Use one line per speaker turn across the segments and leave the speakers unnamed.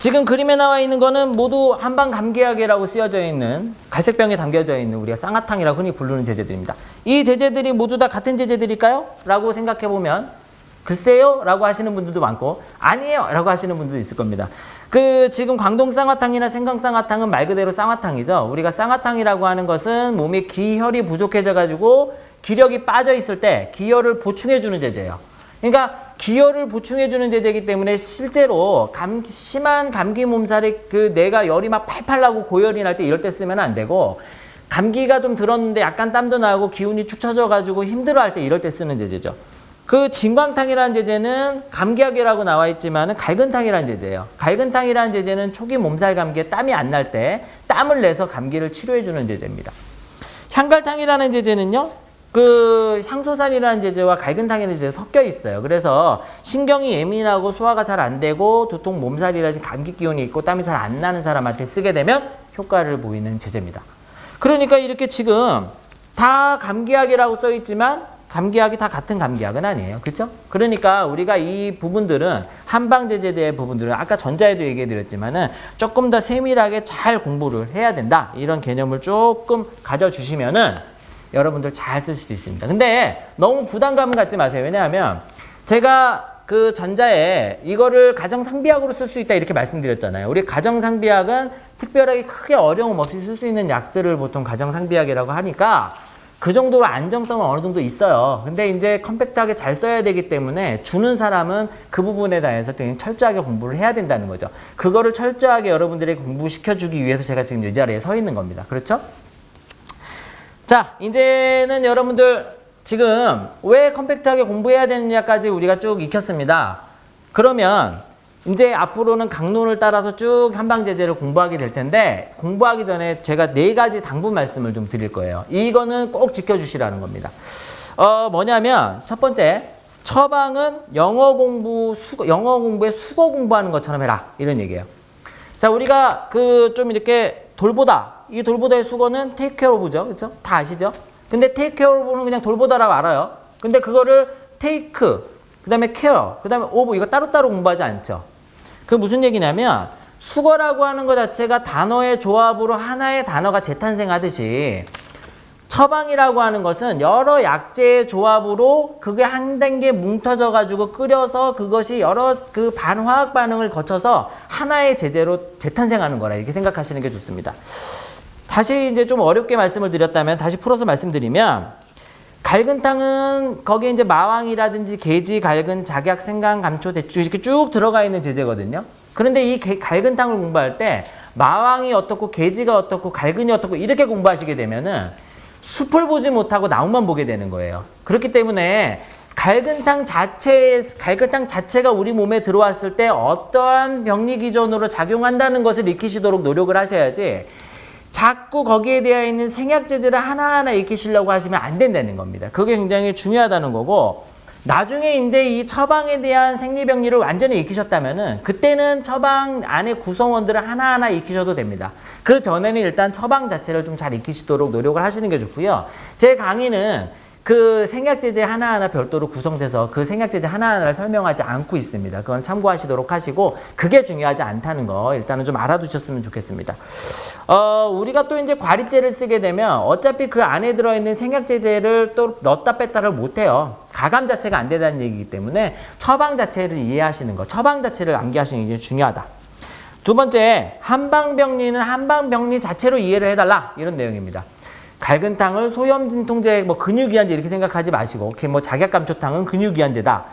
지금 그림에 나와 있는 거는 모두 한방 감기약이라고 쓰여져 있는 갈색병에 담겨져 있는 우리가 쌍화탕이라고 흔히 부르는 제제들입니다. 이 제제들이 모두 다 같은 제제들일까요? 라고 생각해 보면 글쎄요? 라고 하시는 분들도 많고 아니에요! 라고 하시는 분들도 있을 겁니다. 지금 광동 쌍화탕이나 생강 쌍화탕은 말 그대로 쌍화탕이죠. 우리가 쌍화탕이라고 하는 것은 몸에 기혈이 부족해져 가지고 기력이 빠져 있을 때 기혈을 보충해 주는 제제예요. 그러니까 기혈을 보충해 주는 제제이기 때문에 실제로 심한 감기 몸살이 내가 열이 막 팔팔 나고 고열이 날 때 이럴 때 쓰면 안 되고 감기가 좀 들었는데 약간 땀도 나고 기운이 축 처져 가지고 힘들어 할 때 이럴 때 쓰는 제제죠. 진광탕이라는 제제는 감기약이라고 나와 있지만은 갈근탕이라는 제제예요. 갈근탕이라는 제제는 초기 몸살 감기에 땀이 안 날 때 땀을 내서 감기를 치료해 주는 제제입니다. 향갈탕이라는 제제는요. 향소산이라는 제제와 갈근탕이라는 제제가 섞여 있어요. 그래서 신경이 예민하고 소화가 잘 안 되고 두통, 몸살이라든지 감기 기운이 있고 땀이 잘 안 나는 사람한테 쓰게 되면 효과를 보이는 제제입니다. 그러니까 이렇게 지금 다 감기약이라고 써 있지만 감기약이 다 같은 감기약은 아니에요. 그렇죠? 그러니까 우리가 이 부분들은 한방제제대의 부분들은 아까 전자에도 얘기해 드렸지만은 조금 더 세밀하게 잘 공부를 해야 된다. 이런 개념을 조금 가져주시면은 여러분들 잘 쓸 수도 있습니다. 근데 너무 부담감은 갖지 마세요. 왜냐하면 제가 전자에 이거를 가정상비약으로 쓸 수 있다 이렇게 말씀드렸잖아요. 우리 가정상비약은 특별하게 크게 어려움 없이 쓸 수 있는 약들을 보통 가정상비약이라고 하니까 그 정도로 안정성은 어느 정도 있어요. 근데 이제 컴팩트하게 잘 써야 되기 때문에 주는 사람은 그 부분에 대해서 되게 철저하게 공부를 해야 된다는 거죠. 그거를 철저하게 여러분들에게 공부시켜주기 위해서 제가 지금 이 자리에 서 있는 겁니다. 그렇죠? 자, 이제는 여러분들 지금 왜 컴팩트하게 공부해야 되느냐까지 우리가 쭉 익혔습니다. 그러면 이제 앞으로는 강론을 따라서 쭉 한방제제를 공부하게 될 텐데 공부하기 전에 제가 4가지 당부 말씀을 좀 드릴 거예요. 이거는 꼭 지켜주시라는 겁니다. 뭐냐면 첫 번째, 처방은 영어 공부에 수거 공부하는 것처럼 해라. 이런 얘기예요. 자, 우리가 좀 이렇게 돌보다, 이 돌보다의 수거는 take care of죠. 그렇죠? 다 아시죠? 근데 take care of는 그냥 돌보다라고 알아요. 근데 그거를 take, 그 다음에 care, 그 다음에 of 이거 따로따로 공부하지 않죠. 무슨 얘기냐면 수거라고 하는 것 자체가 단어의 조합으로 하나의 단어가 재탄생하듯이 처방이라고 하는 것은 여러 약재의 조합으로 그게 한 단계 뭉터져 가지고 끓여서 그것이 여러 반화학 반응을 거쳐서 하나의 제제로 재탄생하는 거라 이렇게 생각하시는 게 좋습니다. 다시 이제 좀 어렵게 말씀을 드렸다면 다시 풀어서 말씀드리면 갈근탕은 거기에 이제 마왕이라든지 계지, 갈근, 작약, 생강, 감초, 대추 이렇게 쭉 들어가 있는 제제거든요. 그런데 이 갈근탕을 공부할 때 마왕이 어떻고 계지가 어떻고 갈근이 어떻고 이렇게 공부하시게 되면은 숲을 보지 못하고 나무만 보게 되는 거예요. 그렇기 때문에 갈근탕 자체가 우리 몸에 들어왔을 때 어떠한 병리 기전으로 작용한다는 것을 익히시도록 노력을 하셔야지 자꾸 거기에 되어 있는 생약제제를 하나하나 익히시려고 하시면 안 된다는 겁니다. 그게 굉장히 중요하다는 거고 나중에 이제 이 처방에 대한 생리병리를 완전히 익히셨다면은 그때는 처방 안에 구성원들을 하나하나 익히셔도 됩니다. 그 전에는 일단 처방 자체를 좀 잘 익히시도록 노력을 하시는 게 좋고요. 제 강의는 생약제제 하나하나 별도로 구성돼서 생약제제 하나하나를 설명하지 않고 있습니다. 그건 참고하시도록 하시고 그게 중요하지 않다는 거 일단은 좀 알아두셨으면 좋겠습니다. 우리가 또 이제 과립제를 쓰게 되면 어차피 그 안에 들어있는 생약제제를 또 넣었다 뺐다를 못해요. 가감 자체가 안 된다는 얘기이기 때문에 처방 자체를 이해하시는 거, 처방 자체를 암기하시는 게 중요하다. 두 번째, 한방병리는 한방병리 자체로 이해를 해달라 이런 내용입니다. 갈근탕을 소염진통제, 근육이완제 이렇게 생각하지 마시고, 작약감초탕은 근육이완제다,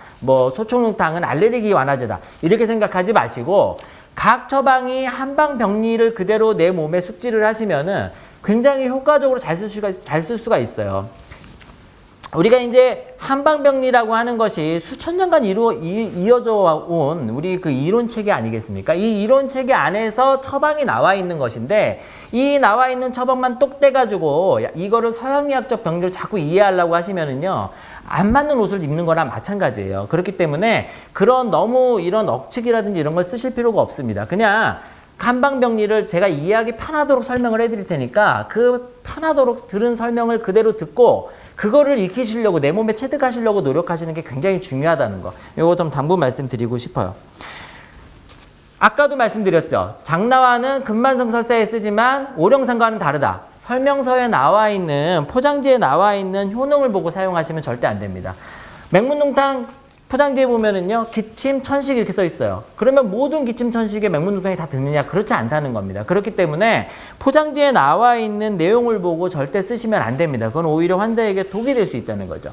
소총탕은 알레르기 완화제다 이렇게 생각하지 마시고 각 처방이 한방병리를 그대로 내 몸에 숙지를 하시면은 굉장히 효과적으로 잘 쓸 수가 있어요. 우리가 이제 한방병리라고 하는 것이 수천 년간 이어져 온 우리 이론체계 아니겠습니까? 이 이론체계 안에서 처방이 나와 있는 것인데 이 나와 있는 처방만 똑 떼가지고 이거를 서양의학적 병리를 자꾸 이해하려고 하시면은요 안 맞는 옷을 입는 거랑 마찬가지예요. 그렇기 때문에 너무 이런 억측이라든지 이런 걸 쓰실 필요가 없습니다. 그냥 한방병리를 제가 이해하기 편하도록 설명을 해드릴 테니까 편하도록 들은 설명을 그대로 듣고 그거를 익히시려고 내 몸에 체득하시려고 노력하시는 게 굉장히 중요하다는 거. 이거 좀 당부 말씀드리고 싶어요. 아까도 말씀드렸죠. 장나와는 금만성 설사에 쓰지만 오령산과는 다르다. 설명서에 나와 있는, 포장지에 나와 있는 효능을 보고 사용하시면 절대 안 됩니다. 맹문동탕 포장지에 보면은요, 기침, 천식 이렇게 써 있어요. 그러면 모든 기침, 천식에 맹문동탕이 다 드느냐? 그렇지 않다는 겁니다. 그렇기 때문에 포장지에 나와 있는 내용을 보고 절대 쓰시면 안 됩니다. 그건 오히려 환자에게 독이 될 수 있다는 거죠.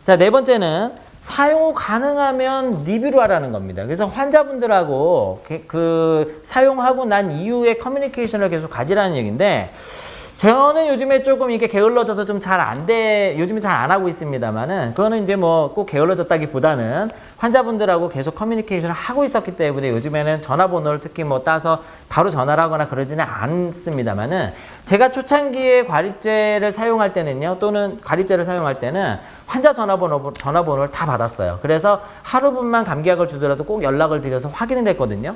자, 네 번째는 사용 후 가능하면 리뷰를 하라는 겁니다. 그래서 환자분들하고 그 사용하고 난 이후에 커뮤니케이션을 계속 가지라는 얘기인데, 저는 요즘에 조금 이게 게을러져서 좀 요즘에 잘 안 하고 있습니다만은, 그거는 이제 뭐 꼭 게을러졌다기보다는 환자분들하고 계속 커뮤니케이션을 하고 있었기 때문에 요즘에는 전화번호를 특히 뭐 따서 바로 전화를 하거나 그러지는 않습니다만은, 제가 초창기에 과립제를 사용할 때는요, 또는 과립제를 사용할 때는 환자 전화번호를 다 받았어요. 그래서 하루분만 감기약을 주더라도 꼭 연락을 드려서 확인을 했거든요.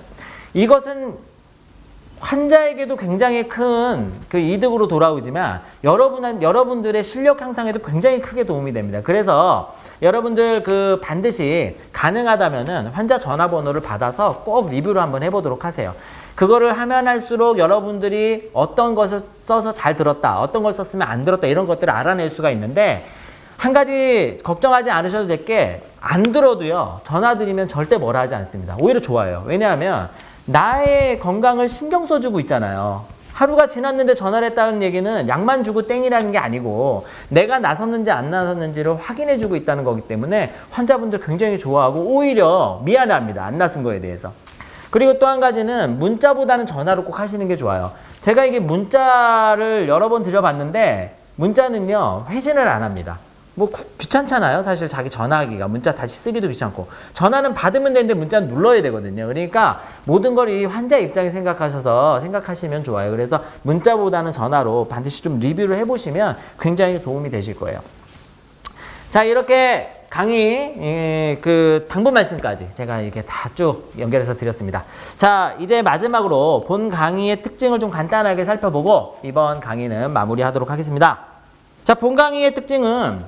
이것은 환자에게도 굉장히 큰 그 이득으로 돌아오지만 여러분들의 실력 향상에도 굉장히 크게 도움이 됩니다. 그래서 여러분들 그 반드시 가능하다면은 환자 전화번호를 받아서 꼭 리뷰를 한번 해보도록 하세요. 그거를 하면 할수록 여러분들이 어떤 것을 써서 잘 들었다, 어떤 걸 썼으면 안 들었다, 이런 것들을 알아낼 수가 있는데, 한 가지 걱정하지 않으셔도 될 게, 안 들어도요, 전화 드리면 절대 뭐라 하지 않습니다. 오히려 좋아요. 왜냐하면 나의 건강을 신경 써주고 있잖아요. 하루가 지났는데 전화를 했다는 얘기는 약만 주고 땡이라는 게 아니고 내가 나섰는지 안 나섰는지를 확인해주고 있다는 거기 때문에 환자분들 굉장히 좋아하고 오히려 미안해합니다. 안 나선 거에 대해서. 그리고 또 한 가지는 문자보다는 전화로 꼭 하시는 게 좋아요. 제가 이게 문자를 여러 번 드려봤는데, 문자는요, 회신을 안 합니다. 뭐 귀찮잖아요. 사실 자기 전화하기가, 문자 다시 쓰기도 귀찮고. 전화는 받으면 되는데 문자는 눌러야 되거든요. 그러니까 모든 걸 이 환자 입장에 생각하시면 좋아요. 그래서 문자보다는 전화로 반드시 좀 리뷰를 해보시면 굉장히 도움이 되실 거예요. 자, 이렇게 강의 그 당부 말씀까지 제가 이렇게 다 쭉 연결해서 드렸습니다. 자, 이제 마지막으로 본 강의의 특징을 좀 간단하게 살펴보고 이번 강의는 마무리하도록 하겠습니다. 자, 본 강의의 특징은,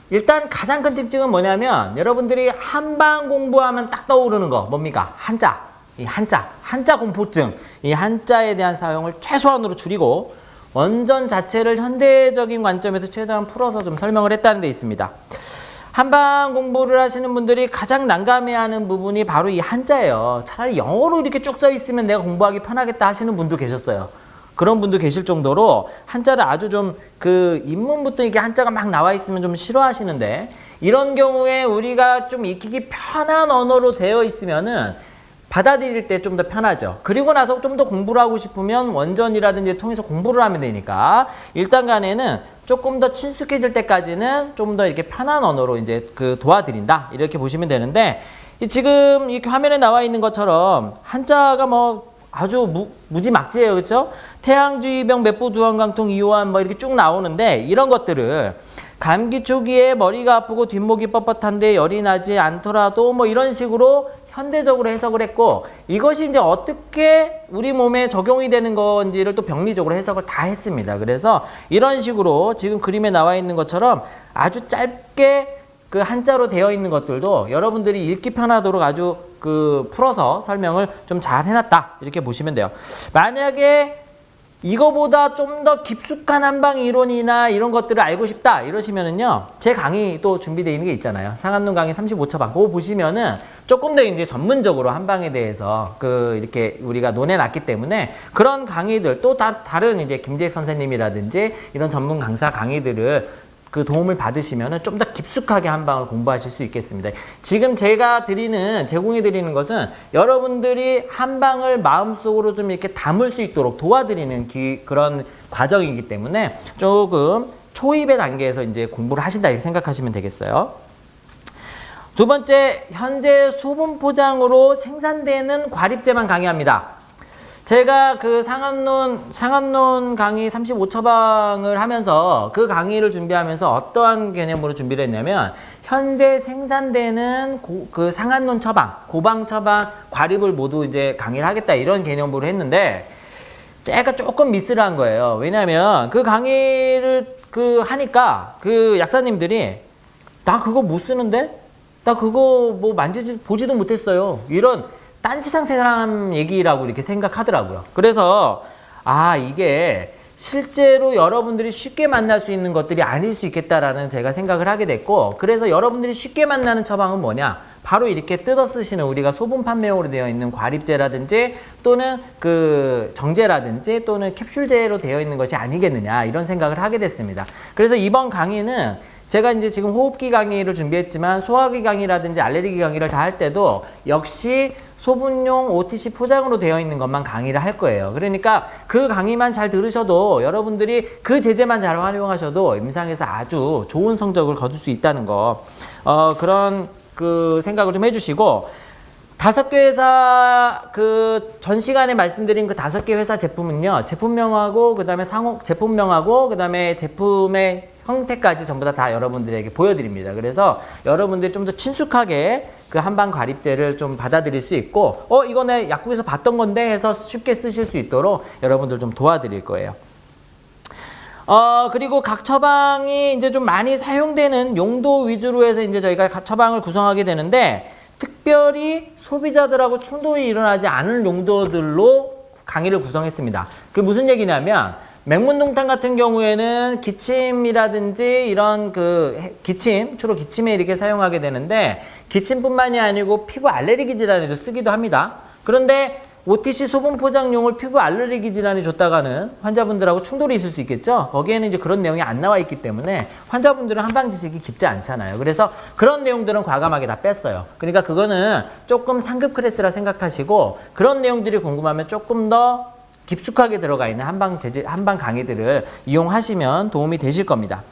일단 가장 큰 특징은 뭐냐면, 여러분들이 한방 공부하면 딱 떠오르는 거 뭡니까? 한자. 이 한자 공포증. 이 한자에 대한 사용을 최소한으로 줄이고 원전 자체를 현대적인 관점에서 최대한 풀어서 좀 설명을 했다는 데 있습니다. 한방 공부를 하시는 분들이 가장 난감해하는 부분이 바로 이 한자예요. 차라리 영어로 이렇게 쭉 써 있으면 내가 공부하기 편하겠다 하시는 분도 계셨어요. 그런 분도 계실 정도로 한자를 아주 좀 그 입문부터 이게 한자가 막 나와 있으면 좀 싫어하시는데, 이런 경우에 우리가 좀 익히기 편한 언어로 되어 있으면은 받아들일 때 좀 더 편하죠. 그리고 나서 좀 더 공부를 하고 싶으면 원전이라든지 통해서 공부를 하면 되니까, 일단 간에는 조금 더 친숙해질 때까지는 좀 더 이렇게 편한 언어로 이제 그 도와드린다, 이렇게 보시면 되는데, 지금 이렇게 화면에 나와 있는 것처럼 한자가 뭐 아주 무지막지해요. 그렇죠? 태양주의병, 맵부, 두원강통, 이호환 뭐 이렇게 쭉 나오는데, 이런 것들을 감기 초기에 머리가 아프고 뒷목이 뻣뻣한데 열이 나지 않더라도 뭐 이런 식으로 현대적으로 해석을 했고, 이것이 이제 어떻게 우리 몸에 적용이 되는 건지를 또 병리적으로 해석을 다 했습니다. 그래서 이런 식으로 지금 그림에 나와 있는 것처럼 아주 짧게 그 한자로 되어 있는 것들도 여러분들이 읽기 편하도록 아주 그 풀어서 설명을 좀 잘 해놨다, 이렇게 보시면 돼요. 만약에 이거보다 좀 더 깊숙한 한방 이론이나 이런 것들을 알고 싶다 이러시면은요, 제 강의 또 준비되어 있는 게 있잖아요. 상한론 강의 35처방. 그거 보시면은 조금 더 이제 전문적으로 한방에 대해서 이렇게 우리가 논해놨기 때문에, 그런 강의들 또 다른 이제 김재익 선생님이라든지 이런 전문 강사 강의들을 그 도움을 받으시면은 좀 더 깊숙하게 한방을 공부하실 수 있겠습니다. 지금 제가 제공해 드리는 것은 여러분들이 한방을 마음속으로 좀 이렇게 담을 수 있도록 도와드리는 그런 과정이기 때문에 조금 초입의 단계에서 이제 공부를 하신다, 이렇게 생각하시면 되겠어요. 두 번째, 현재 소분 포장으로 생산되는 과립제만 강의합니다. 제가 그 상한론 강의 35처방을 하면서 그 강의를 준비하면서 어떠한 개념으로 준비를 했냐면, 현재 생산되는 그 상한론 처방, 고방 처방, 과립을 모두 이제 강의를 하겠다, 이런 개념으로 했는데, 제가 조금 미스를 한 거예요. 왜냐면 그 강의를 하니까 그 약사님들이, 나 그거 못 쓰는데? 나 그거 뭐 보지도 못했어요. 이런 딴지상 사람 얘기라고 이렇게 생각하더라고요. 그래서 이게 실제로 여러분들이 쉽게 만날 수 있는 것들이 아닐 수 있겠다라는 제가 생각을 하게 됐고, 그래서 여러분들이 쉽게 만나는 처방은 뭐냐? 바로 이렇게 뜯어 쓰시는 우리가 소분 판매용으로 되어 있는 과립제라든지 또는 그 정제라든지 또는 캡슐제로 되어 있는 것이 아니겠느냐, 이런 생각을 하게 됐습니다. 그래서 이번 강의는 제가 이제 지금 호흡기 강의를 준비했지만 소화기 강의라든지 알레르기 강의를 다 할 때도 역시 소분용 OTC 포장으로 되어 있는 것만 강의를 할 거예요. 그러니까 그 강의만 잘 들으셔도 여러분들이 그 제재만 잘 활용하셔도 임상에서 아주 좋은 성적을 거둘 수 있다는 거, 그런 그 생각을 좀 해주시고, 5개 회사 그 전 시간에 말씀드린 그 5개 회사 제품은요, 제품명하고 그다음에 제품명하고 그다음에 제품의 형태까지 전부 다 여러분들에게 보여드립니다. 그래서 여러분들이 좀 더 친숙하게 그 한방 과립제를 좀 받아들일 수 있고, 이거는 약국에서 봤던 건데 해서 쉽게 쓰실 수 있도록 여러분들 좀 도와드릴 거예요. 그리고 각 처방이 이제 좀 많이 사용되는 용도 위주로 해서 이제 저희가 각 처방을 구성하게 되는데, 특별히 소비자들하고 충돌이 일어나지 않은 용도들로 강의를 구성했습니다. 그게 무슨 얘기냐면, 맹문동탄 같은 경우에는 기침이라든지 이런 그 기침, 주로 기침에 이렇게 사용하게 되는데, 기침뿐만이 아니고 피부 알레르기 질환에도 쓰기도 합니다. 그런데 OTC 소분 포장용을 피부 알레르기 질환이 줬다가는 환자분들하고 충돌이 있을 수 있겠죠. 거기에는 이제 그런 내용이 안 나와 있기 때문에 환자분들은 한방 지식이 깊지 않잖아요. 그래서 그런 내용들은 과감하게 다 뺐어요. 그러니까 그거는 조금 상급 클래스라 생각하시고, 그런 내용들이 궁금하면 조금 더 깊숙하게 들어가 있는 한방 강의들을 이용하시면 도움이 되실 겁니다.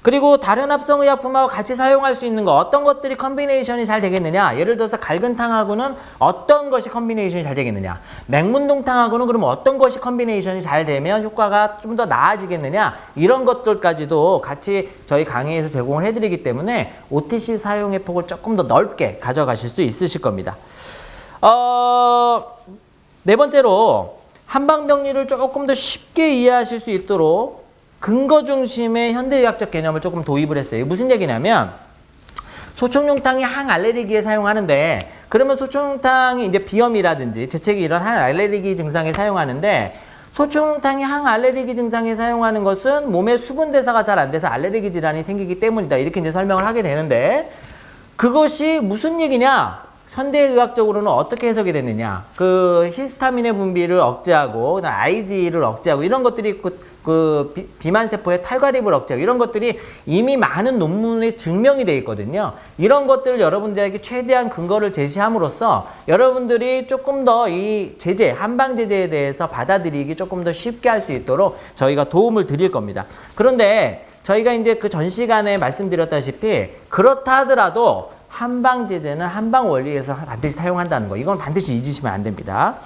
그리고 다른 합성의약품하고 같이 사용할 수 있는 거, 어떤 것들이 컨비네이션이 잘 되겠느냐. 예를 들어서 갈근탕하고는 어떤 것이 컨비네이션이 잘 되겠느냐. 맹문동탕하고는 그럼 어떤 것이 컨비네이션이 잘 되면 효과가 좀 더 나아지겠느냐. 이런 것들까지도 같이 저희 강의에서 제공을 해드리기 때문에 OTC 사용의 폭을 조금 더 넓게 가져가실 수 있으실 겁니다. 네 번째로 한방병리를 조금 더 쉽게 이해하실 수 있도록 근거 중심의 현대의학적 개념을 조금 도입을 했어요. 무슨 얘기냐면, 소총용탕이 항알레르기에 사용하는데, 그러면 소총용탕이 이제 비염이라든지 재채기 이런 항알레르기 증상에 사용하는데, 소총용탕이 항알레르기 증상에 사용하는 것은 몸의 수분 대사가 잘 안 돼서 알레르기 질환이 생기기 때문이다. 이렇게 이제 설명을 하게 되는데, 그것이 무슨 얘기냐? 현대의학적으로는 어떻게 해석이 됐느냐? 그 히스타민의 분비를 억제하고, Ig를 억제하고, 이런 것들이 비만세포의 탈과립을 억제하고, 이런 것들이 이미 많은 논문에 증명이 되어 있거든요. 이런 것들을 여러분들에게 최대한 근거를 제시함으로써 여러분들이 조금 더 이 제재, 한방제재에 대해서 받아들이기 조금 더 쉽게 할 수 있도록 저희가 도움을 드릴 겁니다. 그런데 저희가 이제 그 전 시간에 말씀드렸다시피, 그렇다 하더라도 한방제재는 한방 원리에서 반드시 사용한다는 거, 이건 반드시 잊으시면 안 됩니다.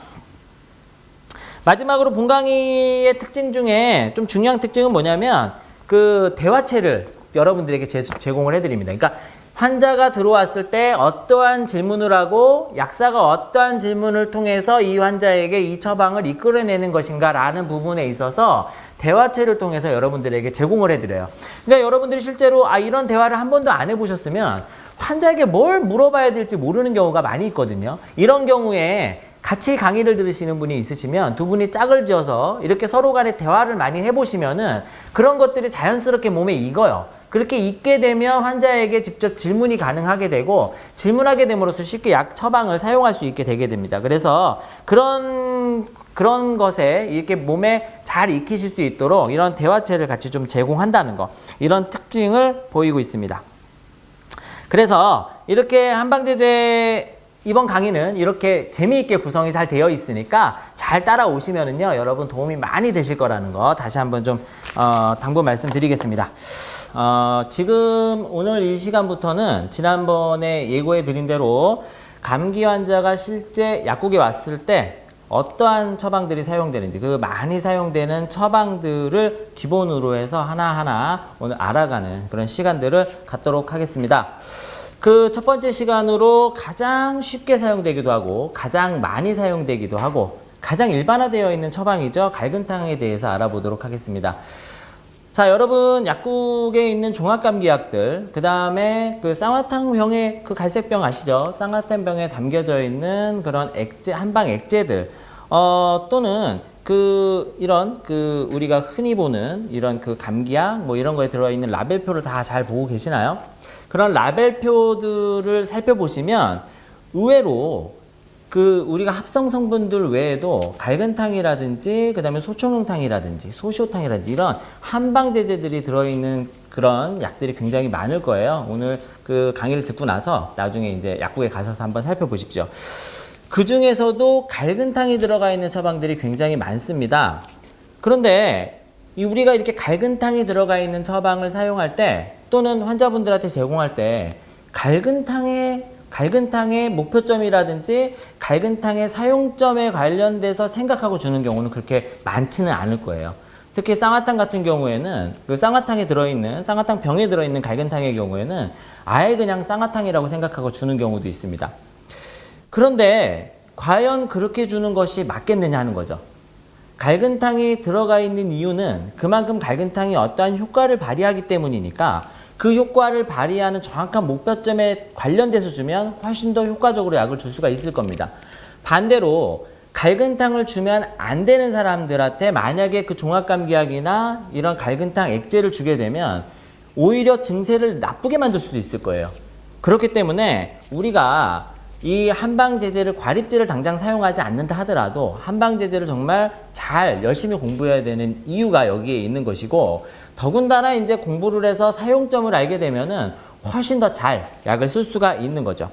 마지막으로 본 강의의 특징 중에 좀 중요한 특징은 뭐냐면, 그 대화체를 여러분들에게 제공을 해드립니다. 그러니까 환자가 들어왔을 때 어떠한 질문을 하고 약사가 어떠한 질문을 통해서 이 환자에게 이 처방을 이끌어내는 것인가 라는 부분에 있어서 대화체를 통해서 여러분들에게 제공을 해드려요. 그러니까 여러분들이 실제로 이런 대화를 한 번도 안 해보셨으면 환자에게 뭘 물어봐야 될지 모르는 경우가 많이 있거든요. 이런 경우에 같이 강의를 들으시는 분이 있으시면 두 분이 짝을 지어서 이렇게 서로 간에 대화를 많이 해보시면은 그런 것들이 자연스럽게 몸에 익어요. 그렇게 익게 되면 환자에게 직접 질문이 가능하게 되고, 질문하게 됨으로써 쉽게 약 처방을 사용할 수 있게 되게 됩니다. 그래서 그런 것에 이렇게 몸에 잘 익히실 수 있도록 이런 대화체를 같이 좀 제공한다는 거, 이런 특징을 보이고 있습니다. 그래서 이렇게 한방제재 이번 강의는 이렇게 재미있게 구성이 잘 되어 있으니까 잘 따라오시면은요, 여러분 도움이 많이 되실 거라는 거 다시 한번 좀 당부 말씀드리겠습니다. 지금 오늘 이 시간부터는 지난번에 예고해 드린 대로 감기 환자가 실제 약국에 왔을 때 어떠한 처방들이 사용되는지, 그 많이 사용되는 처방들을 기본으로 해서 하나하나 오늘 알아가는 그런 시간들을 갖도록 하겠습니다. 그 첫 번째 시간으로 가장 쉽게 사용되기도 하고 가장 많이 사용되기도 하고 가장 일반화되어 있는 처방이죠. 갈근탕에 대해서 알아보도록 하겠습니다. 자, 여러분 약국에 있는 종합감기약들, 그 다음에 그 쌍화탕병에 그 갈색병 아시죠? 쌍화탕병에 담겨져 있는 그런 액제, 한방 액제들, 또는 이런 우리가 흔히 보는 이런 감기약 뭐 이런 거에 들어있는 라벨표를 다 잘 보고 계시나요? 그런 라벨표들을 살펴보시면 의외로 우리가 합성 성분들 외에도 갈근탕이라든지 그다음에 소총용탕이라든지 소시오탕이라든지 이런 한방 제제들이 들어있는 그런 약들이 굉장히 많을 거예요. 오늘 강의를 듣고 나서 나중에 이제 약국에 가셔서 한번 살펴보십시오. 그 중에서도 갈근탕이 들어가 있는 처방들이 굉장히 많습니다. 그런데 우리가 이렇게 갈근탕이 들어가 있는 처방을 사용할 때 또는 환자분들한테 제공할 때 갈근탕의 목표점이라든지 갈근탕의 사용점에 관련돼서 생각하고 주는 경우는 그렇게 많지는 않을 거예요. 특히 쌍화탕 같은 경우에는 쌍화탕에 들어있는 쌍화탕 병에 들어있는 갈근탕의 경우에는 아예 그냥 쌍화탕이라고 생각하고 주는 경우도 있습니다. 그런데 과연 그렇게 주는 것이 맞겠느냐 하는 거죠. 갈근탕이 들어가 있는 이유는 그만큼 갈근탕이 어떠한 효과를 발휘하기 때문이니까 그 효과를 발휘하는 정확한 목표점에 관련돼서 주면 훨씬 더 효과적으로 약을 줄 수가 있을 겁니다. 반대로 갈근탕을 주면 안 되는 사람들한테 만약에 그 종합감기약이나 이런 갈근탕 액제를 주게 되면 오히려 증세를 나쁘게 만들 수도 있을 거예요. 그렇기 때문에 우리가 이 한방제제를 과립제를 당장 사용하지 않는다 하더라도 한방제제를 정말 잘 열심히 공부해야 되는 이유가 여기에 있는 것이고, 더군다나 이제 공부를 해서 사용점을 알게 되면은 훨씬 더 잘 약을 쓸 수가 있는 거죠.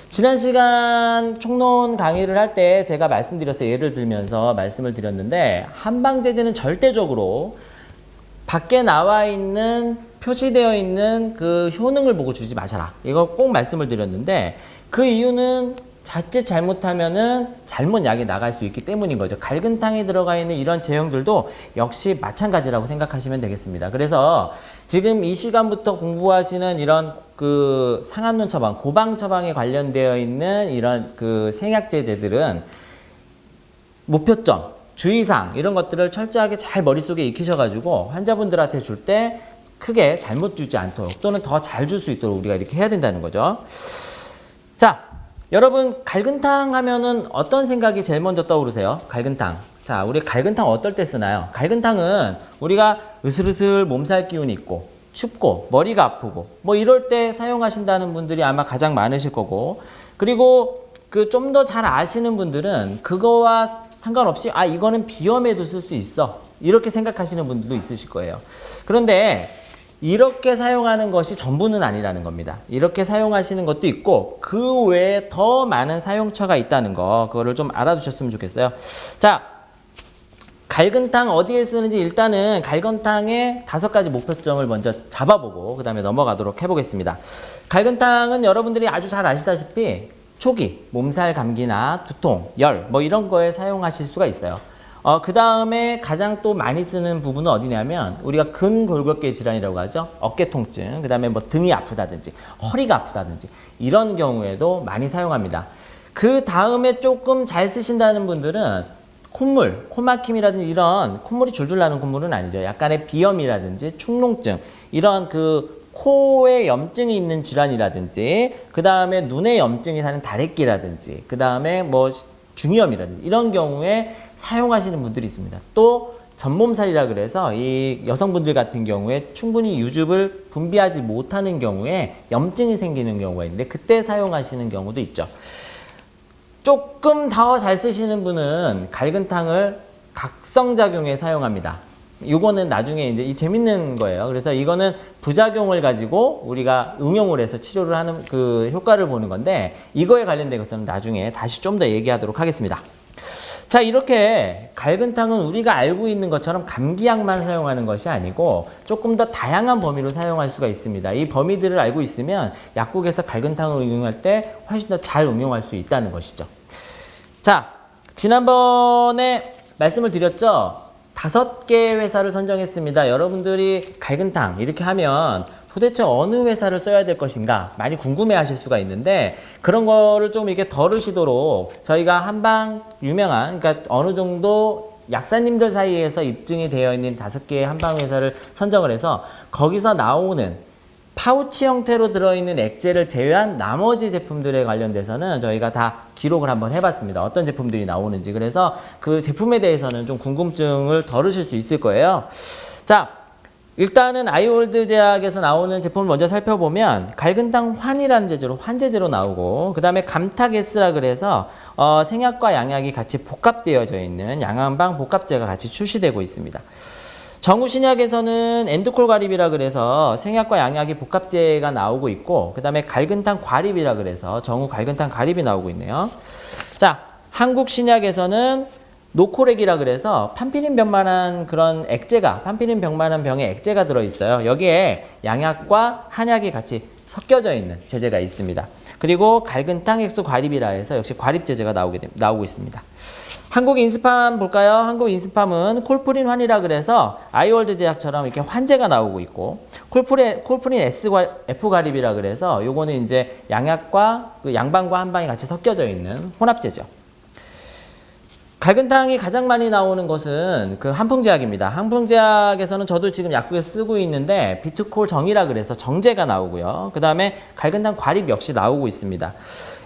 지난 시간 총론 강의를 할 때 제가 말씀드렸어요. 예를 들면서 말씀을 드렸는데, 한방제제는 절대적으로 밖에 나와 있는 표시되어 있는 그 효능을 보고 주지 마셔라. 이거 꼭 말씀을 드렸는데, 그 이유는 자칫 잘못하면은 잘못 약이 나갈 수 있기 때문인 거죠. 갈근탕에 들어가 있는 이런 제형들도 역시 마찬가지라고 생각하시면 되겠습니다. 그래서 지금 이 시간부터 공부하시는 이런 상한눈 처방, 고방 처방에 관련되어 있는 이런 생약제제들은 목표점, 주의사항 이런 것들을 철저하게 잘 머릿속에 익히셔가지고 환자분들한테 줄 때 크게 잘못 주지 않도록 또는 더 잘 줄 수 있도록 우리가 이렇게 해야 된다는 거죠. 자, 여러분 갈근탕 하면은 어떤 생각이 제일 먼저 떠오르세요? 갈근탕. 자, 우리 갈근탕 어떨 때 쓰나요? 갈근탕은 우리가 으슬으슬 몸살 기운이 있고 춥고 머리가 아프고 뭐 이럴 때 사용하신다는 분들이 아마 가장 많으실 거고, 그리고 좀 더 잘 아시는 분들은 그거와 상관없이 이거는 비염에도 쓸 수 있어 이렇게 생각하시는 분들도 있으실 거예요. 그런데 이렇게 사용하는 것이 전부는 아니라는 겁니다. 이렇게 사용하시는 것도 있고 그 외에 더 많은 사용처가 있다는 거, 그거를 좀 알아두셨으면 좋겠어요. 자, 갈근탕 어디에 쓰는지 일단은 갈근탕의 5가지 목표점을 먼저 잡아보고 그 다음에 넘어가도록 해보겠습니다. 갈근탕은 여러분들이 아주 잘 아시다시피 초기 몸살 감기나 두통, 열 뭐 이런 거에 사용하실 수가 있어요. 그 다음에 가장 또 많이 쓰는 부분은 어디냐면 우리가 근골격계 질환이라고 하죠. 어깨 통증, 그 다음에 뭐 등이 아프다든지 허리가 아프다든지 이런 경우에도 많이 사용합니다. 그 다음에 조금 잘 쓰신다는 분들은 콧물, 코막힘이라든지 이런 콧물이 줄줄 나는 콧물은 아니죠. 약간의 비염이라든지 축농증 이런 코에 염증이 있는 질환이라든지 그 다음에 눈에 염증이 사는 다래끼라든지 그 다음에 뭐 중이염이라든지 이런 경우에 사용하시는 분들이 있습니다. 또 전몸살이라 그래서 이 여성분들 같은 경우에 충분히 유즙을 분비하지 못하는 경우에 염증이 생기는 경우가 있는데 그때 사용하시는 경우도 있죠. 조금 더 잘 쓰시는 분은 갈근탕을 각성작용에 사용합니다. 이거는 나중에 이제 이 재밌는 거예요. 그래서 이거는 부작용을 가지고 우리가 응용을 해서 치료를 하는 효과를 보는 건데, 이거에 관련된 것은 나중에 다시 좀 더 얘기하도록 하겠습니다. 자, 이렇게 갈근탕은 우리가 알고 있는 것처럼 감기약만 사용하는 것이 아니고 조금 더 다양한 범위로 사용할 수가 있습니다. 이 범위들을 알고 있으면 약국에서 갈근탕을 응용할 때 훨씬 더 잘 응용할 수 있다는 것이죠. 자, 지난번에 말씀을 드렸죠. 5개 회사를 선정했습니다. 여러분들이 갈근탕 이렇게 하면 도대체 어느 회사를 써야 될 것인가 많이 궁금해 하실 수가 있는데, 그런 거를 좀 이렇게 덜으시도록 저희가 한방 유명한, 그러니까 어느 정도 약사님들 사이에서 입증이 되어 있는 5개의 한방의사를 선정을 해서 거기서 나오는 파우치 형태로 들어있는 액제를 제외한 나머지 제품들에 관련돼서는 저희가 다 기록을 한번 해봤습니다. 어떤 제품들이 나오는지. 그래서 그 제품에 대해서는 좀 궁금증을 덜으실 수 있을 거예요. 자, 일단은 아이월드 제약에서 나오는 제품을 먼저 살펴보면 갈근탕 환이라는 제재로 환제제로 나오고, 그 다음에 감탁S라 그래서 생약과 양약이 같이 복합되어져 있는 양한방 복합제가 같이 출시되고 있습니다. 정우신약에서는 엔드콜 과립이라 그래서 생약과 양약이 복합제가 나오고 있고, 그 다음에 갈근탕 과립이라 그래서 정우 갈근탕 과립이 나오고 있네요. 자, 한국신약에서는 노코렉이라 그래서 판피린 병만한 그런 액제가, 판피린 병만한 병에 액제가 들어있어요. 여기에 양약과 한약이 같이 섞여져 있는 제제가 있습니다. 그리고 갈근탕 엑스 과립이라 해서 역시 과립 제제가 나오고 있습니다. 한국 인스팜 볼까요? 한국 인스팜은 콜프린 환이라 그래서 아이월드 제약처럼 이렇게 환제가 나오고 있고, 콜프린 F 과립이라 그래서 요거는 이제 양약과 그 양방과 한방이 같이 섞여져 있는 혼합제죠. 갈근탕이 가장 많이 나오는 것은 그 한풍제약입니다. 한풍제약에서는 저도 지금 약국에 쓰고 있는데 비트콜 정이라 그래서 정제가 나오고요. 그 다음에 갈근탕 과립 역시 나오고 있습니다.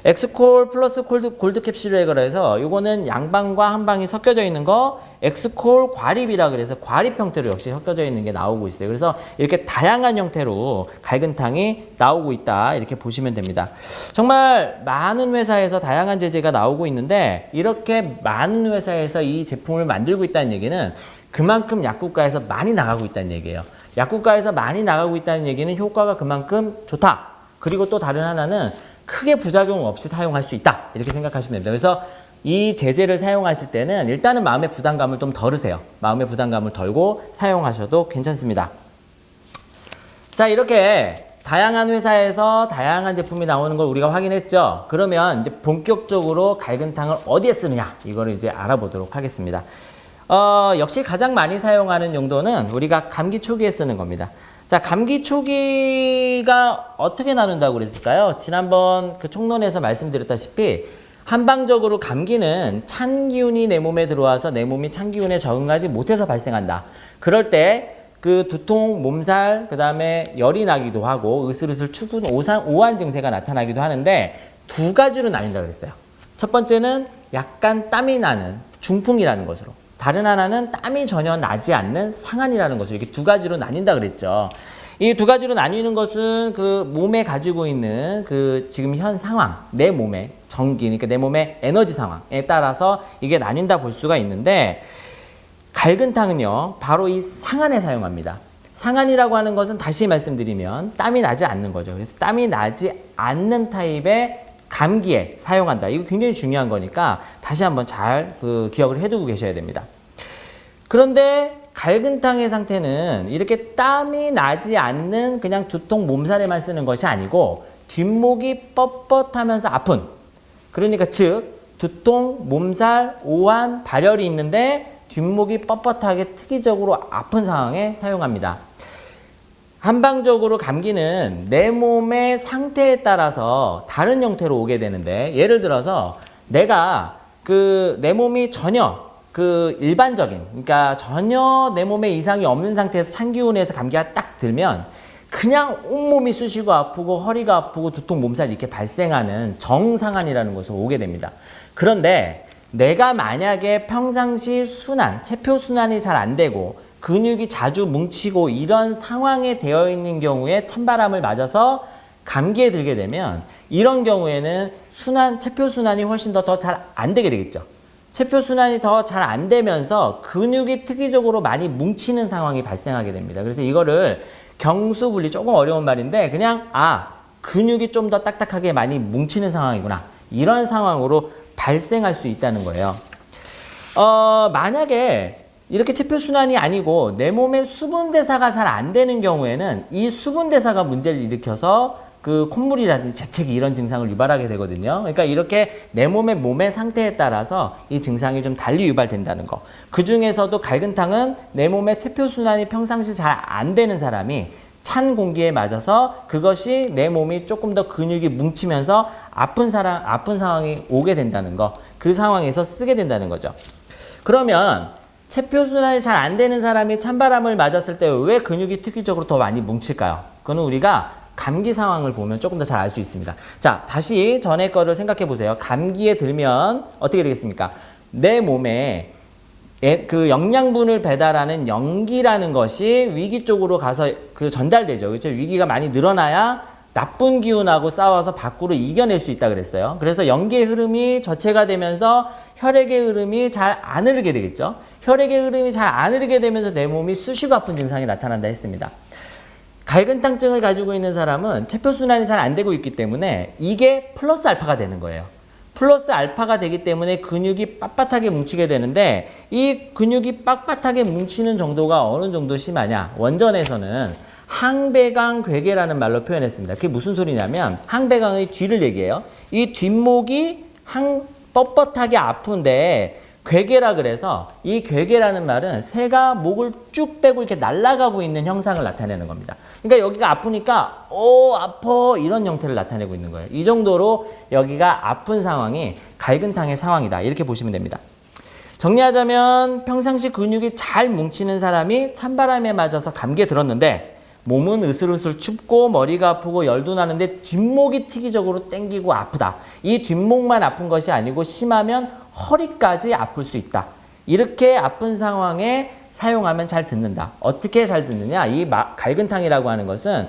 엑스콜 플러스 골드 캡슐에 그래서 요거는 양방과 한방이 섞여져 있는 거, 엑스콜 과립이라 그래서 과립 형태로 역시 섞여져 있는 게 나오고 있어요. 그래서 이렇게 다양한 형태로 갈근탕이 나오고 있다, 이렇게 보시면 됩니다. 정말 많은 회사에서 다양한 제제가 나오고 있는데, 이렇게 많은 회사에서 이 제품을 만들고 있다는 얘기는 그만큼 약국가에서 많이 나가고 있다는 얘기예요. 약국가에서 많이 나가고 있다는 얘기는 효과가 그만큼 좋다. 그리고 또 다른 하나는 크게 부작용 없이 사용할 수 있다, 이렇게 생각하시면 됩니다. 그래서 이 제제를 사용하실 때는 일단은 마음의 부담감을 좀 덜으세요. 마음의 부담감을 덜고 사용하셔도 괜찮습니다. 자, 이렇게 다양한 회사에서 다양한 제품이 나오는 걸 우리가 확인했죠. 그러면 이제 본격적으로 갈근탕을 어디에 쓰느냐, 이거를 이제 알아보도록 하겠습니다. 역시 가장 많이 사용하는 용도는 우리가 감기 초기에 쓰는 겁니다. 자, 감기 초기가 어떻게 나눈다고 그랬을까요? 지난번 그 총론에서 말씀드렸다시피 한방적으로 감기는 찬 기운이 내 몸에 들어와서 내 몸이 찬 기운에 적응하지 못해서 발생한다. 그럴 때 그 두통, 몸살, 그 다음에 열이 나기도 하고 으슬으슬 추군, 오한 증세가 나타나기도 하는데 두 가지로 나뉜다 그랬어요. 첫 번째는 약간 땀이 나는 중풍이라는 것으로, 다른 하나는 땀이 전혀 나지 않는 상한이라는 것으로, 이렇게 두 가지로 나뉜다 그랬죠. 이 두 가지로 나뉘는 것은 그 몸에 가지고 있는 그 지금 현 상황, 내 몸의 전기, 그러니까 내 몸의 에너지 상황에 따라서 이게 나뉜다 볼 수가 있는데, 갈근탕은요, 바로 이 상한에 사용합니다. 상한이라고 하는 것은 다시 말씀드리면 땀이 나지 않는 거죠. 그래서 땀이 나지 않는 타입의 감기에 사용한다. 이거 굉장히 중요한 거니까 다시 한번 잘 기억을 해두고 계셔야 됩니다. 그런데 갈근탕의 상태는 이렇게 땀이 나지 않는 그냥 두통, 몸살에만 쓰는 것이 아니고 뒷목이 뻣뻣하면서 아픈, 그러니까 즉 두통, 몸살, 오한, 발열이 있는데 뒷목이 뻣뻣하게 특이적으로 아픈 상황에 사용합니다. 한방적으로 감기는 내 몸의 상태에 따라서 다른 형태로 오게 되는데, 예를 들어서 내가 내 몸이 전혀 일반적인, 그러니까 전혀 내 몸에 이상이 없는 상태에서 찬 기운에서 감기가 딱 들면 그냥 온몸이 쑤시고 아프고 허리가 아프고 두통, 몸살 이렇게 발생하는 정상한이라는 것으로 오게 됩니다. 그런데 내가 만약에 평상시 체표 순환이 잘 안 되고 근육이 자주 뭉치고 이런 상황에 되어 있는 경우에 찬바람을 맞아서 감기에 들게 되면, 이런 경우에는 체표 순환이 훨씬 더 잘 안 되게 되겠죠. 체표 순환이 더 잘 안 되면서 근육이 특이적으로 많이 뭉치는 상황이 발생하게 됩니다. 그래서 이거를 경수분리, 조금 어려운 말인데 그냥 근육이 좀 더 딱딱하게 많이 뭉치는 상황이구나, 이런 상황으로 발생할 수 있다는 거예요. 만약에 이렇게 체표순환이 아니고 내 몸의 수분대사가 잘 안 되는 경우에는 이 수분대사가 문제를 일으켜서 그 콧물이라든지 재채기 이런 증상을 유발하게 되거든요. 그러니까 이렇게 내 몸의 상태에 따라서 이 증상이 좀 달리 유발된다는 거. 그 중에서도 갈근탕은 내 몸의 체표순환이 평상시 잘 안 되는 사람이 찬 공기에 맞아서 그것이 내 몸이 조금 더 근육이 뭉치면서 아픈 상황이 오게 된다는 거, 그 상황에서 쓰게 된다는 거죠. 그러면 체표순환이 잘 안 되는 사람이 찬바람을 맞았을 때 왜 근육이 특이적으로 더 많이 뭉칠까요? 그거는 우리가 감기 상황을 보면 조금 더 잘 알 수 있습니다. 자, 다시 전에 거를 생각해 보세요. 감기에 들면 어떻게 되겠습니까? 내 몸에 그 영양분을 배달하는 영기라는 것이 위기 쪽으로 가서 그 전달되죠. 그렇죠? 위기가 많이 늘어나야 나쁜 기운하고 싸워서 밖으로 이겨낼 수 있다 그랬어요. 그래서 영기의 흐름이 저체가 되면서 혈액의 흐름이 잘 안 흐르게 되겠죠. 혈액의 흐름이 잘 안 흐르게 되면서 내 몸이 쑤시고 아픈 증상이 나타난다 했습니다. 갈근탕증을 가지고 있는 사람은 체표순환이 잘 안 되고 있기 때문에 이게 플러스 알파가 되는 거예요. 플러스 알파가 되기 때문에 근육이 빳빳하게 뭉치게 되는데 이 근육이 빳빳하게 뭉치는 정도가 어느 정도 심하냐? 원전에서는 항배강 괴계라는 말로 표현했습니다. 그게 무슨 소리냐면 항배강의 뒤를 얘기해요. 이 뒷목이 뻣뻣하게 아픈데 괴계라 그래서 이 괴계라는 말은 새가 목을 쭉 빼고 이렇게 날아가고 있는 형상을 나타내는 겁니다. 그러니까 여기가 아프니까 아파 이런 형태를 나타내고 있는 거예요. 이 정도로 여기가 아픈 상황이 갈근탕의 상황이다. 이렇게 보시면 됩니다. 정리하자면 평상시 근육이 잘 뭉치는 사람이 찬바람에 맞아서 감기에 들었는데 몸은 으슬으슬 춥고 머리가 아프고 열도 나는데 뒷목이 특이적으로 땡기고 아프다. 이 뒷목만 아픈 것이 아니고 심하면 허리까지 아플 수 있다. 이렇게 아픈 상황에 사용하면 잘 듣는다. 어떻게 잘 듣느냐? 이 갈근탕이라고 하는 것은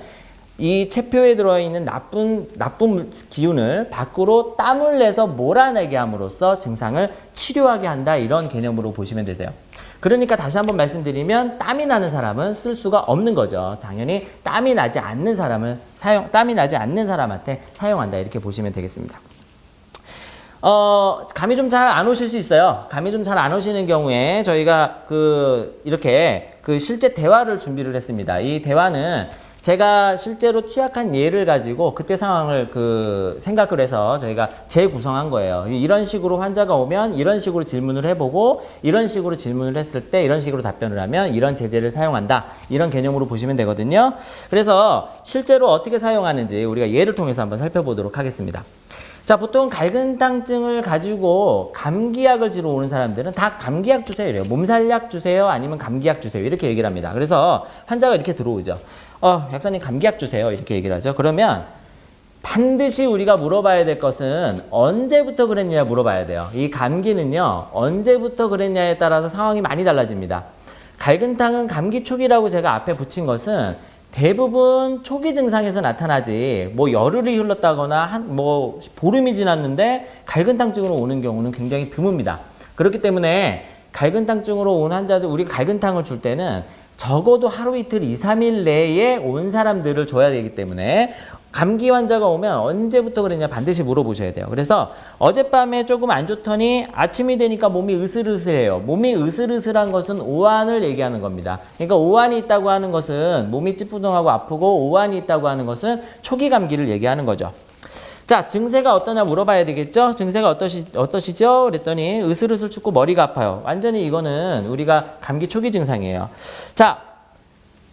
이 체표에 들어있는 나쁜 기운을 밖으로 땀을 내서 몰아내게 함으로써 증상을 치료하게 한다. 이런 개념으로 보시면 되세요. 그러니까 다시 한번 말씀드리면 땀이 나는 사람은 쓸 수가 없는 거죠. 당연히 땀이 나지 않는 사람한테 사용한다. 이렇게 보시면 되겠습니다. 감이 좀 잘 안 오실 수 있어요. 감이 좀 잘 안 오시는 경우에 저희가 이렇게 실제 대화를 준비를 했습니다. 이 대화는 제가 실제로 투약한 예를 가지고 그때 상황을 생각을 해서 저희가 재구성한 거예요. 이런 식으로 환자가 오면 이런 식으로 질문을 해보고 이런 식으로 질문을 했을 때 이런 식으로 답변을 하면 이런 제재를 사용한다. 이런 개념으로 보시면 되거든요. 그래서 실제로 어떻게 사용하는지 우리가 예를 통해서 한번 살펴보도록 하겠습니다. 자, 보통 갈근탕증을 가지고 감기약을 지러 오는 사람들은 다 감기약 주세요 이래요. 몸살약 주세요 아니면 감기약 주세요 이렇게 얘기를 합니다. 그래서 환자가 이렇게 들어오죠. 약사님 감기약 주세요 이렇게 얘기를 하죠. 그러면 반드시 우리가 물어봐야 될 것은 언제부터 그랬냐 물어봐야 돼요. 이 감기는요 언제부터 그랬냐에 따라서 상황이 많이 달라집니다. 갈근탕은 감기 초기라고 제가 앞에 붙인 것은 대부분 초기 증상에서 나타나지 열흘이 흘렀다거나 보름이 지났는데 갈근탕증으로 오는 경우는 굉장히 드뭅니다. 그렇기 때문에 갈근탕증으로 온 환자들 우리가 갈근탕을 줄 때는 적어도 하루 이틀 2, 3일 내에 온 사람들을 줘야 되기 때문에 감기 환자가 오면 언제부터 그랬냐 반드시 물어보셔야 돼요. 그래서 어젯밤에 조금 안 좋더니 아침이 되니까 몸이 으슬으슬해요. 몸이 으슬으슬한 것은 오한을 얘기하는 겁니다. 그러니까 오한이 있다고 하는 것은 몸이 찌뿌둥하고 아프고 오한이 있다고 하는 것은 초기 감기를 얘기하는 거죠. 자, 증세가 어떠냐 물어봐야 되겠죠? 증세가 어떠시죠? 그랬더니 으슬으슬 춥고 머리가 아파요. 완전히 이거는 우리가 감기 초기 증상이에요. 자,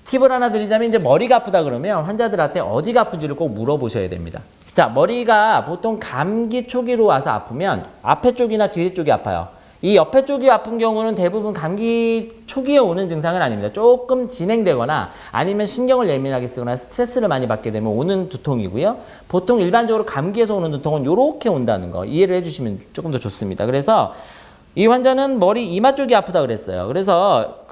팁을 하나 드리자면 이제 머리가 아프다 그러면 환자들한테 어디가 아픈지를 꼭 물어보셔야 됩니다. 자, 머리가 보통 감기 초기로 와서 아프면 앞에 쪽이나 뒤에 쪽이 아파요. 이 옆에 쪽이 아픈 경우는 대부분 감기 초기에 오는 증상은 아닙니다. 조금 진행되거나 아니면 신경을 예민하게 쓰거나 스트레스를 많이 받게 되면 오는 두통이고요. 보통 일반적으로 감기에서 오는 두통은 이렇게 온다는 거 이해를 해주시면 조금 더 좋습니다. 그래서 이 환자는 머리 이마 쪽이 아프다 그랬어요. 그래서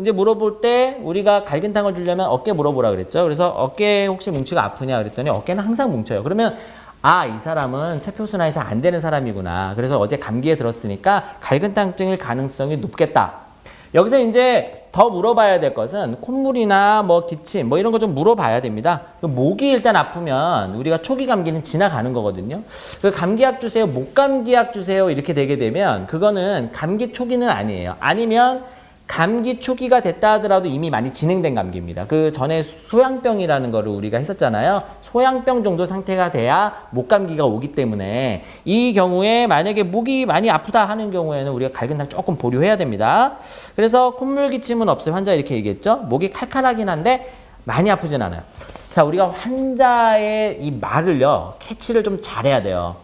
이제 물어볼 때 우리가 갈근탕을 주려면 어깨 물어보라 그랬죠. 그래서 어깨 혹시 뭉치가 아프냐 그랬더니 어깨는 항상 뭉쳐요. 그러면 이 사람은 체표순환이 잘 안 되는 사람이구나. 그래서 어제 감기에 들었으니까 갈근탕증일 가능성이 높겠다. 여기서 이제 더 물어봐야 될 것은 콧물이나 기침 이런 거 좀 물어봐야 됩니다. 목이 일단 아프면 우리가 초기 감기는 지나가는 거거든요. 감기약 주세요, 목감기약 주세요 이렇게 되게 되면 그거는 감기 초기는 아니에요. 아니면 감기 초기가 됐다 하더라도 이미 많이 진행된 감기입니다. 그 전에 소양병이라는 거를 우리가 했었잖아요. 소양병 정도 상태가 돼야 목감기가 오기 때문에 이 경우에 만약에 목이 많이 아프다 하는 경우에는 우리가 갈근탕 조금 보류해야 됩니다. 그래서 콧물 기침은 없어요. 환자 이렇게 얘기했죠. 목이 칼칼하긴 한데 많이 아프진 않아요. 자, 우리가 환자의 이 말을요 캐치를 좀 잘해야 돼요.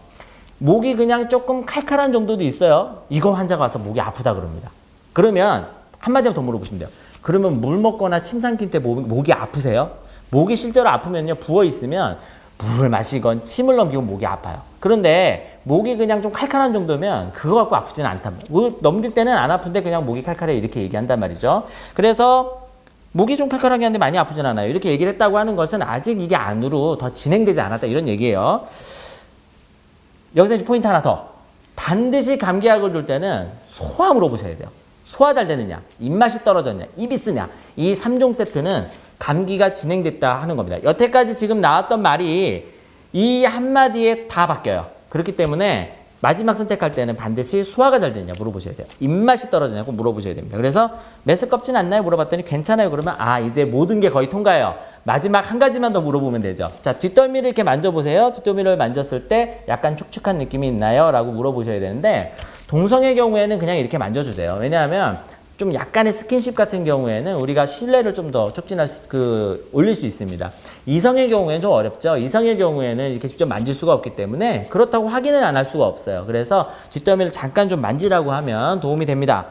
목이 그냥 조금 칼칼한 정도도 있어요. 이거 환자가 와서 목이 아프다 그럽니다. 그러면 한마디만 더 물어보시면 돼요. 그러면 물 먹거나 침 삼킬 때 목이 아프세요? 목이 실제로 아프면요, 부어 있으면 물을 마시건 침을 넘기고 목이 아파요. 그런데 목이 그냥 좀 칼칼한 정도면 그거 갖고 아프지는 않단 말이에요. 물 넘길 때는 안 아픈데 그냥 목이 칼칼해 이렇게 얘기한단 말이죠. 그래서 목이 좀 칼칼하게 하는데 많이 아프진 않아요. 이렇게 얘기를 했다고 하는 것은 아직 이게 안으로 더 진행되지 않았다 이런 얘기예요. 여기서 이제 포인트 하나 더. 반드시 감기약을 줄 때는 소화 물어보셔야 돼요. 소화 잘 되느냐, 입맛이 떨어졌냐, 입이 쓰냐. 이 3종 세트는 감기가 진행됐다 하는 겁니다. 여태까지 지금 나왔던 말이 이 한마디에 다 바뀌어요. 그렇기 때문에 마지막 선택할 때는 반드시 소화가 잘 되느냐 물어보셔야 돼요. 입맛이 떨어지냐고 물어보셔야 됩니다. 그래서 메스껍진 않나요? 물어봤더니 괜찮아요. 그러면 이제 모든 게 거의 통과해요. 마지막 한 가지만 더 물어보면 되죠. 자, 뒷덜미를 이렇게 만져보세요. 뒷덜미를 만졌을 때 약간 축축한 느낌이 있나요? 라고 물어보셔야 되는데 동성의 경우에는 그냥 이렇게 만져주세요. 왜냐하면 좀 약간의 스킨십 같은 경우에는 우리가 신뢰를 좀 더 올릴 수 있습니다. 이성의 경우에는 좀 어렵죠. 이성의 경우에는 이렇게 직접 만질 수가 없기 때문에 그렇다고 확인을 안 할 수가 없어요. 그래서 뒷덜미를 잠깐 좀 만지라고 하면 도움이 됩니다.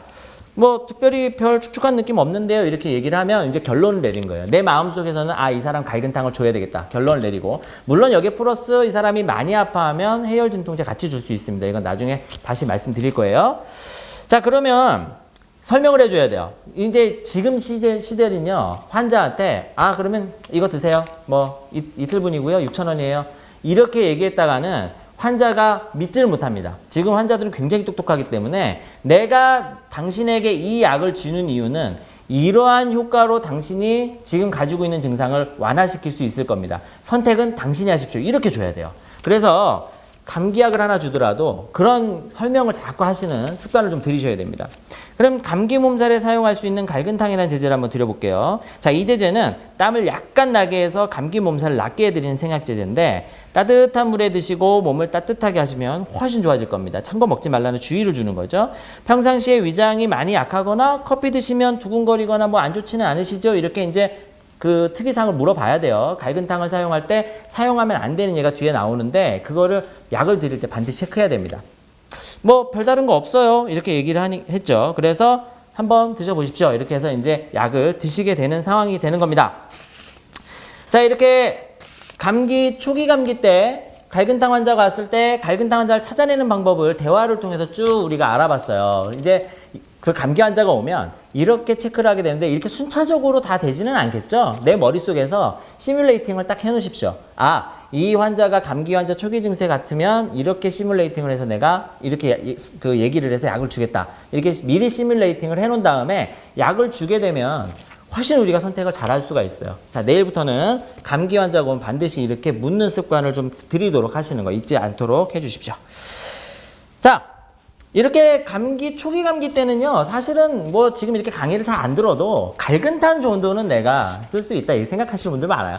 뭐 특별히 별 축축한 느낌 없는데요. 이렇게 얘기를 하면 이제 결론을 내린 거예요. 내 마음속에서는 이 사람 갈근탕을 줘야 되겠다. 결론을 내리고 물론 여기에 플러스 이 사람이 많이 아파하면 해열 진통제 같이 줄 수 있습니다. 이건 나중에 다시 말씀드릴 거예요. 자, 그러면 설명을 해줘야 돼요. 이제 지금 시대는요, 환자한테 그러면 이거 드세요. 뭐 이틀분이고요. 6,000원이에요. 이렇게 얘기했다가는 환자가 믿지를 못합니다. 지금 환자들은 굉장히 똑똑하기 때문에 내가 당신에게 이 약을 주는 이유는 이러한 효과로 당신이 지금 가지고 있는 증상을 완화시킬 수 있을 겁니다. 선택은 당신이 하십시오. 이렇게 줘야 돼요. 그래서 감기약을 하나 주더라도 그런 설명을 자꾸 하시는 습관을 좀 들이셔야 됩니다. 그럼 감기 몸살에 사용할 수 있는 갈근탕이라는 제제를 한번 드려볼게요. 자, 이 제제는 땀을 약간 나게 해서 감기 몸살을 낫게 해드리는 생약제제인데 따뜻한 물에 드시고 몸을 따뜻하게 하시면 훨씬 좋아질 겁니다. 찬 거 먹지 말라는 주의를 주는 거죠. 평상시에 위장이 많이 약하거나 커피 드시면 두근거리거나 뭐 안 좋지는 않으시죠? 이렇게 이제 그 특이사항을 물어봐야 돼요. 갈근탕을 사용할 때 사용하면 안 되는 얘가 뒤에 나오는데 그거를 약을 드릴 때 반드시 체크해야 됩니다. 뭐 별다른 거 없어요. 이렇게 얘기를 했죠. 그래서 한번 드셔보십시오. 이렇게 해서 이제 약을 드시게 되는 상황이 되는 겁니다. 자, 이렇게 초기 감기 때 갈근탕 환자가 왔을 때 갈근탕 환자를 찾아내는 방법을 대화를 통해서 쭉 우리가 알아봤어요. 이제 그 감기 환자가 오면 이렇게 체크를 하게 되는데 이렇게 순차적으로 다 되지는 않겠죠. 내 머릿속에서 시뮬레이팅을 딱 해놓으십시오. 이 환자가 감기 환자 초기 증세 같으면 이렇게 시뮬레이팅을 해서 내가 이렇게 그 얘기를 해서 약을 주겠다. 이렇게 미리 시뮬레이팅을 해놓은 다음에 약을 주게 되면 훨씬 우리가 선택을 잘할 수가 있어요. 자, 내일부터는 감기 환자가 오면 반드시 이렇게 묻는 습관을 좀 들이도록 하시는 거 잊지 않도록 해주십시오. 자, 이렇게 초기 감기 때는요, 사실은 뭐 지금 이렇게 강의를 잘 안 들어도 갈근탕 정도는 내가 쓸 수 있다, 이렇게 생각하시는 분들 많아요.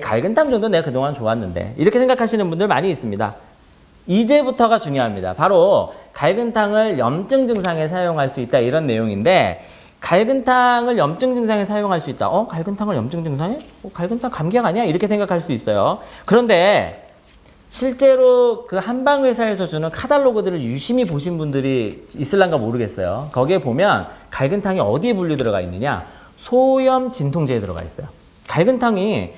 갈근탕 정도는 내가 그동안 좋았는데. 이렇게 생각하시는 분들 많이 있습니다. 이제부터가 중요합니다. 바로 갈근탕을 염증 증상에 사용할 수 있다, 이런 내용인데, 갈근탕을 염증 증상에 사용할 수 있다. 갈근탕을 염증 증상에? 갈근탕 감기약 아니야? 이렇게 생각할 수 있어요. 그런데 실제로 그 한방 회사에서 주는 카탈로그들을 유심히 보신 분들이 있을란가 모르겠어요. 거기에 보면 갈근탕이 어디에 분류 들어가 있느냐? 소염 진통제에 들어가 있어요. 갈근탕이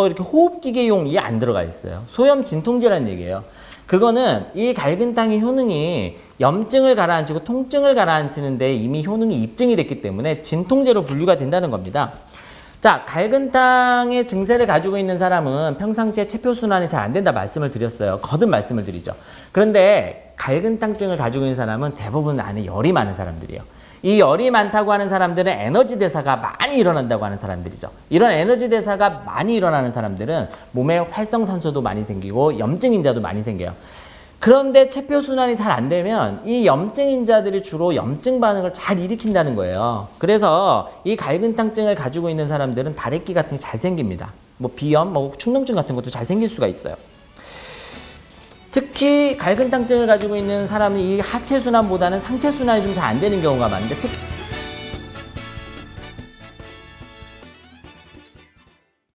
이렇게 호흡기계용이 안 들어가 있어요. 소염 진통제라는 얘기예요. 그거는 이 갈근탕의 효능이 염증을 가라앉히고 통증을 가라앉히는데 이미 효능이 입증이 됐기 때문에 진통제로 분류가 된다는 겁니다. 자, 갈근탕의 증세를 가지고 있는 사람은 평상시에 체표순환이 잘 안 된다 말씀을 드렸어요. 거듭 말씀을 드리죠. 그런데 갈근탕증을 가지고 있는 사람은 대부분 안에 열이 많은 사람들이에요. 이 열이 많다고 하는 사람들은 에너지 대사가 많이 일어난다고 하는 사람들이죠. 이런 에너지 대사가 많이 일어나는 사람들은 몸에 활성산소도 많이 생기고 염증인자도 많이 생겨요. 그런데 체표순환이 잘 안 되면 이 염증인자들이 주로 염증 반응을 잘 일으킨다는 거예요. 그래서 이 갈근탕증을 가지고 있는 사람들은 다래끼 같은 게 잘 생깁니다. 뭐 비염, 축농증 같은 것도 잘 생길 수가 있어요. 특히 갈근탕증을 가지고 있는 사람은 이 하체순환보다는 상체순환이 좀 잘 안 되는 경우가 많은데